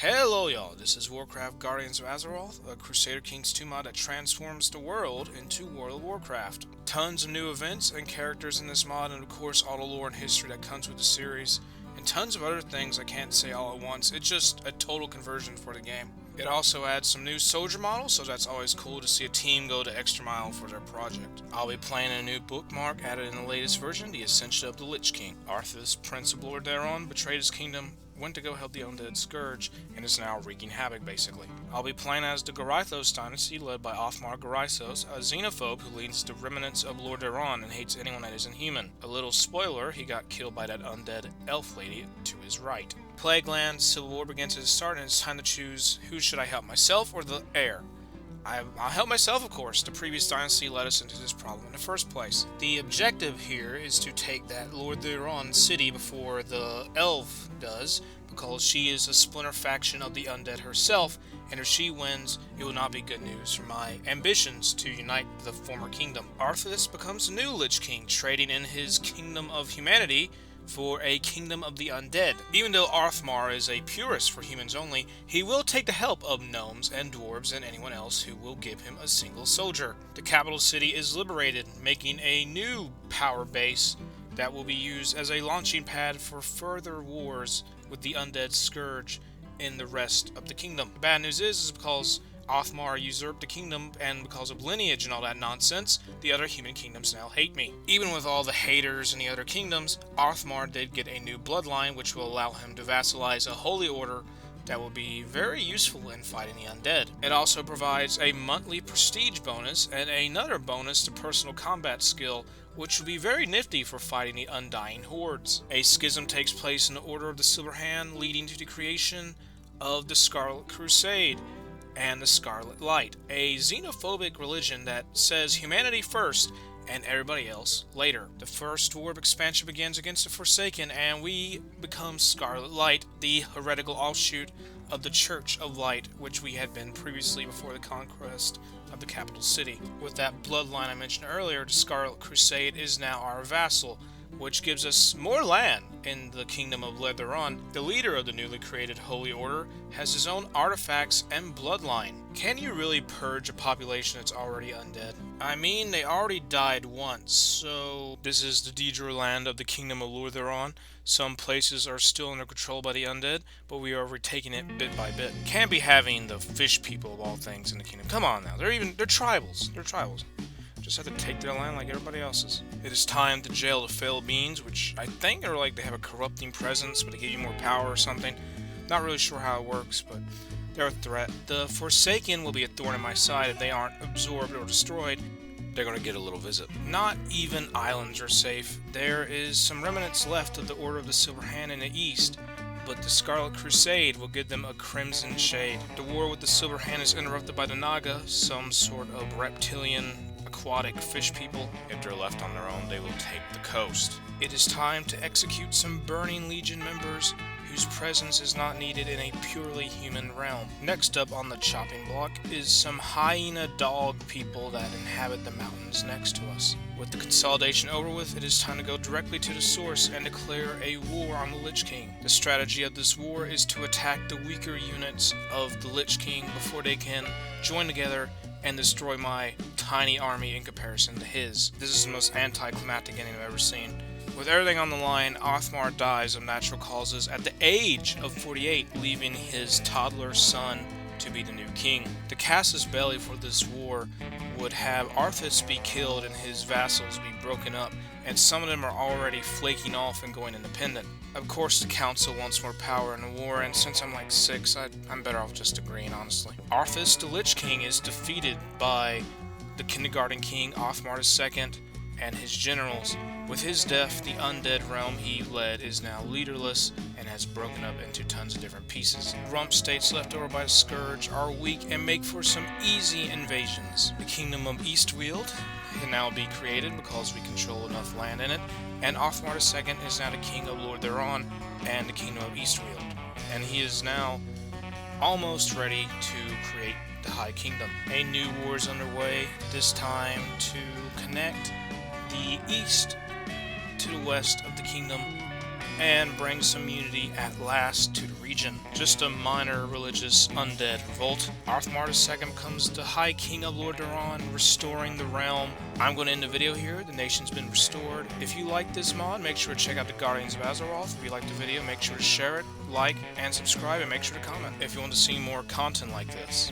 Hello y'all, this is Warcraft Guardians of Azeroth, a Crusader Kings 2 mod that transforms the world into World of Warcraft. Tons of new events and characters in this mod, and of course all the lore and history that comes with the series, and tons of other things I can't say all at once. It's just a total conversion for the game. It also adds some new soldier models, so that's always cool to see a team go the extra mile for their project. I'll be playing a new bookmark added in the latest version, the Ascension of the Lich King. Arthas, Prince of Lord Theron, betrayed his kingdom, went to go help the undead Scourge, and is now wreaking havoc, basically. I'll be playing as the Garithos dynasty, led by Othmar Garithos, a xenophobe who leads the remnants of Lord Theron and hates anyone that isn't human. A little spoiler, he got killed by that undead elf lady to his right. Plagueland, Civil War begins to start, and it's time to choose who should I help, myself or the heir. I'll help myself, of course. The previous dynasty led us into this problem in the first place. The objective here is to take that Lord Theron city before the elf does, because she is a splinter faction of the undead herself, and if she wins, it will not be good news for my ambitions to unite the former kingdom. Arthas becomes the new Lich King, trading in his kingdom of humanity for a kingdom of the undead. Even though Othmar is a purist for humans only, he will take the help of gnomes and dwarves and anyone else who will give him a single soldier. The capital city is liberated, making a new power base that will be used as a launching pad for further wars with the undead Scourge in the rest of the kingdom. The bad news is because Othmar usurped the kingdom, and because of lineage and all that nonsense, the other human kingdoms now hate me. Even with all the haters in the other kingdoms, Othmar did get a new bloodline, which will allow him to vassalize a holy order that will be very useful in fighting the undead. It also provides a monthly prestige bonus and another bonus to personal combat skill, which will be very nifty for fighting the undying hordes. A schism takes place in the Order of the Silver Hand, leading to the creation of the Scarlet Crusade and the Scarlet Light, a xenophobic religion that says humanity first and everybody else later. The first war of expansion begins against the Forsaken, and we become Scarlet Light, the heretical offshoot of the Church of Light, which we had been previously before the conquest of the capital city. With that bloodline I mentioned earlier, the Scarlet Crusade is now our vassal, which gives us more land in the kingdom of Theron. The leader of the newly created Holy Order has his own artifacts and bloodline. Can you really purge a population that's already undead? I mean, they already died once, so this is the Daedra land of the kingdom of Theron. Some places are still under control by the undead, but we are retaking it bit by bit. Can't be having the fish people of all things in the kingdom. Come on now, they're tribals. They're tribals. Just have to take their land like everybody else's. It is time to jail the failed beings, which I think are like they have a corrupting presence, but they give you more power or something. Not really sure how it works, but they're a threat. The Forsaken will be a thorn in my side if they aren't absorbed or destroyed. They're going to get a little visit. Not even islands are safe. There is some remnants left of the Order of the Silver Hand in the east, but the Scarlet Crusade will give them a crimson shade. The war with the Silver Hand is interrupted by the Naga, some sort of reptilian aquatic fish people. If they're left on their own, they will take the coast. It is time to execute some Burning Legion members whose presence is not needed in a purely human realm. Next up on the chopping block is some hyena dog people that inhabit the mountains next to us. With the consolidation over with, it is time to go directly to the source and declare a war on the Lich King. The strategy of this war is to attack the weaker units of the Lich King before they can join together and destroy my tiny army in comparison to his. This is the most anticlimactic ending I've ever seen. With everything on the line, Othmar dies of natural causes at the age of 48, leaving his toddler son to be the new king. The casus belli for this war would have Arthas be killed and his vassals be broken up, and some of them are already flaking off and going independent. Of course, the council wants more power in the war, and since I'm like 6, I'm better off just agreeing, honestly. Arthas the Lich King is defeated by the Kindergarten King, Othmar II, and his generals. With his death, the undead realm he led is now leaderless and has broken up into tons of different pieces. Rump states left over by the Scourge are weak and make for some easy invasions. The Kingdom of Eastweald can now be created because we control enough land in it, and Othmar II is now the king of Lord Theron and the Kingdom of Eastweald, and he is now almost ready to create the High Kingdom. A new war is underway, this time to connect the east to the west of the kingdom and bring some unity at last to the region. Just a minor religious undead revolt. Othmar II becomes the High King of Lordaeron, restoring the realm. I'm going to end the video here. The nation's been restored. If you like this mod, make sure to check out the Guardians of Azeroth. If you like the video, make sure to share it, like, and subscribe, and make sure to comment if you want to see more content like this.